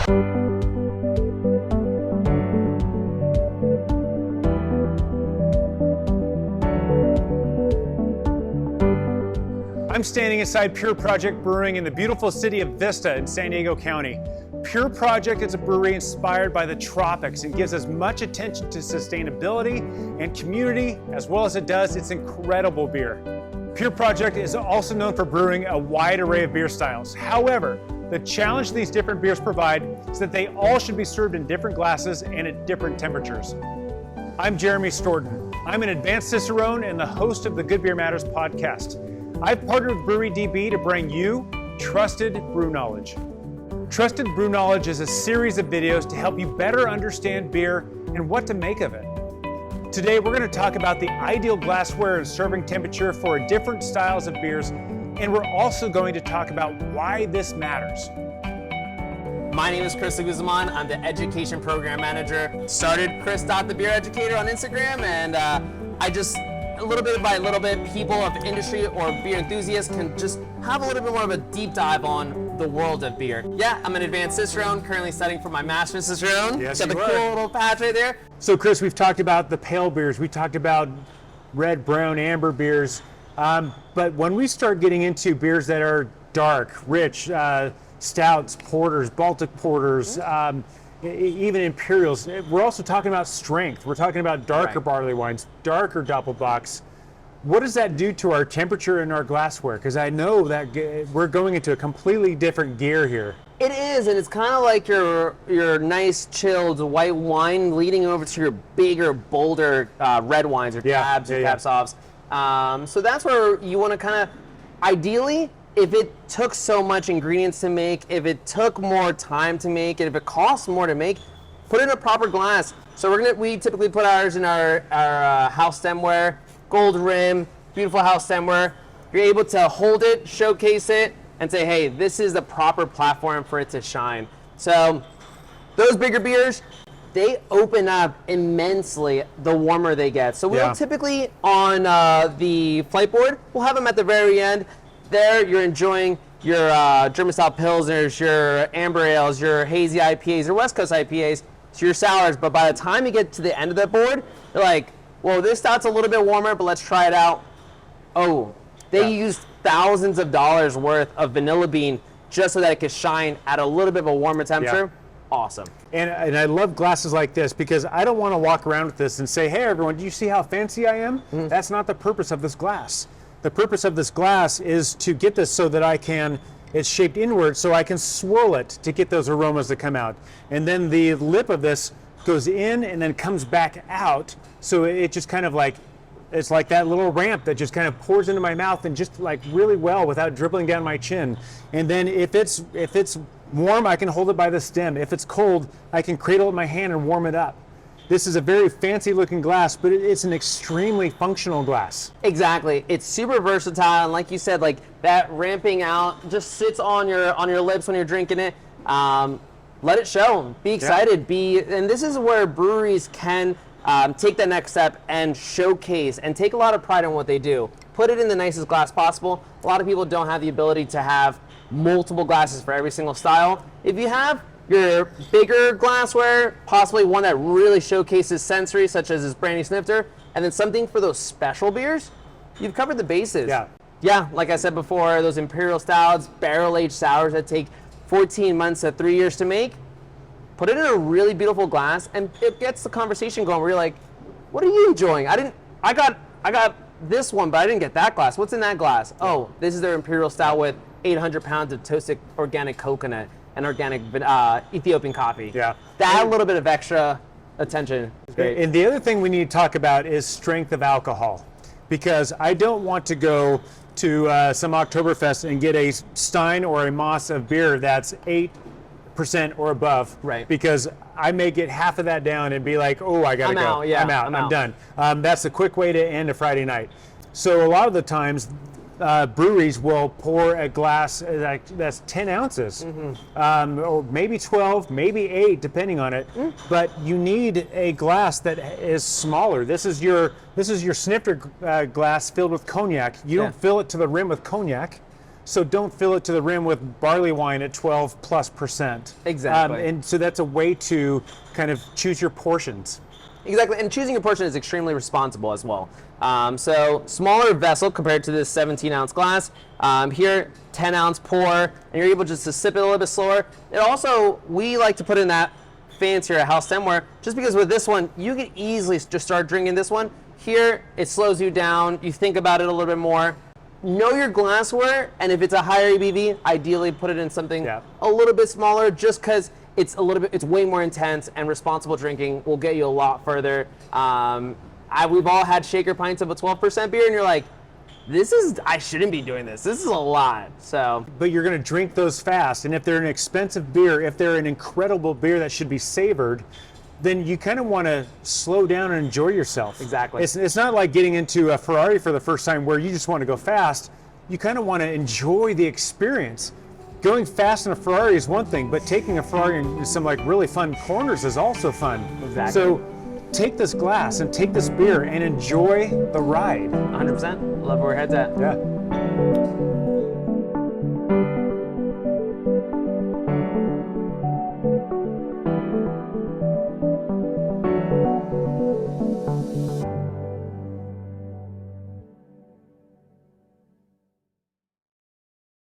I'm standing inside Pure Project Brewing in the beautiful city of Vista in San Diego County. Pure Project is a brewery inspired by the tropics and gives as much attention to sustainability and community as well as it does its incredible beer. Pure Project is also known for brewing a wide array of beer styles. However, the challenge these different beers provide is that they all should be served in different glasses and at different temperatures. I'm Jeremy Storton. I'm an advanced Cicerone and the host of the Good Beer Matters podcast. I've partnered with Brewery DB to bring you Trusted BrewKnowledge. Trusted BrewKnowledge is a series of videos to help you better understand beer and what to make of it. Today we're going to talk about the ideal glassware and serving temperature for different styles of beers, and we're also going to talk about why this matters. My name is Chris Guzman. I'm the Education Program Manager. Started Chris.thebeereducator on Instagram, and a little bit by little bit, people of industry or beer enthusiasts can just have a little bit more of a deep dive on the world of beer. Yeah, I'm an advanced Cicerone, currently studying for my Master's Cicerone. Yes, got the you are. cool little patch right there. So Chris, we've talked about the pale beers, we talked about red, brown, amber beers, but when we start getting into beers that are dark, rich, stouts, porters, Baltic porters, even imperials, we're also talking about strength. We're talking about darker barley wines, darker doppelbocks. What does that do to our temperature in our glassware? Because I know that we're going into a completely different gear here. It is, and it's kind of like your nice chilled white wine leading over to your bigger, bolder red wines or cabs or cab sauves. So that's where you want to kind of, ideally, if it took so much ingredients to make, if it took more time to make, and if it costs more to make, put it in a proper glass. So we typically put ours in our house stemware, gold rim, beautiful house stemware. You're able to hold it, showcase it, and say, hey, this is the proper platform for it to shine. So those bigger beers, they open up immensely the warmer they get. So we'll typically on the flight board, we'll have them at the very end. There, you're enjoying your German style pilsners, your amber ales, your hazy IPAs, your West Coast IPAs, so your sours. But by the time you get to the end of the board, you're like, well, this stout's a little bit warmer, but let's try it out. Oh, they used thousands of dollars worth of vanilla bean just so that it could shine at a little bit of a warmer temperature. Awesome. And I love glasses like this because I don't want to walk around with this and say, hey, everyone, do you see how fancy I am? That's not the purpose of this glass. The purpose of this glass is to get this so that it's shaped inward so I can swirl it to get those aromas that come out. And then the lip of this goes in and then comes back out. So it just kind of like, it's like that little ramp that just kind of pours into my mouth and just like really well without dribbling down my chin. And then if it's warm, I can hold it by the stem. If it's cold, I can cradle it in my hand and warm it up. This is a very fancy looking glass, but it's an extremely functional glass. Exactly. It's super versatile, and like you said, like that ramping out just sits on your lips when you're drinking it. Let it show. Be excited. And this is where breweries can take that next step and showcase and take a lot of pride in what they do. Put it in the nicest glass possible. A lot of people don't have the ability to have multiple glasses for every single style. If you have your bigger glassware, possibly one that really showcases sensory, such as this brandy snifter, and then something for those special beers, you've covered the bases. Yeah, like I said before, those imperial stouts, barrel-aged sours that take 14 months to 3 years to make, put it in a really beautiful glass, and it gets the conversation going where you're like, what are you enjoying? I got this one, but I didn't get that glass. What's in that glass? Oh, this is their imperial stout with 800 pounds of toasted organic coconut and organic Ethiopian coffee. That little bit of extra attention is great. And the other thing we need to talk about is strength of alcohol, because I don't want to go to some Oktoberfest and get a Stein or a Moss of beer that's 8% or above, because I may get half of that down and be like, oh, I gotta go. I'm done. That's a quick way to end a Friday night. So a lot of the times, breweries will pour a glass that's 10 ounces, or maybe 12, maybe 8, depending on it. But you need a glass that is smaller. This is your snifter glass filled with cognac. You don't fill it to the rim with cognac. So don't fill it to the rim with barley wine at 12+%. Exactly. And so that's a way to kind of choose your portions. Exactly, and choosing your portion is extremely responsible as well. So smaller vessel compared to this 17-ounce glass. Here, 10-ounce pour, and you're able just to sip it a little bit slower. It also, we like to put in that fancier house stemware, just because with this one, you can easily just start drinking this one. Here, it slows you down. You think about it a little bit more. Know your glassware, and if it's a higher ABV, ideally put it in something a little bit smaller, just because it's way more intense, and responsible drinking will get you a lot further. We've all had shaker pints of a 12% beer, and you're like, I shouldn't be doing this. This is a lot. So, but you're going to drink those fast, and if they're an expensive beer, if they're an incredible beer that should be savored, then you kind of want to slow down and enjoy yourself. Exactly. It's not like getting into a Ferrari for the first time where you just want to go fast. You kind of want to enjoy the experience. Going fast in a Ferrari is one thing, but taking a Ferrari in some like really fun corners is also fun. Exactly. So take this glass and take this beer and enjoy the ride. 100%. Love where our head's at. Yeah.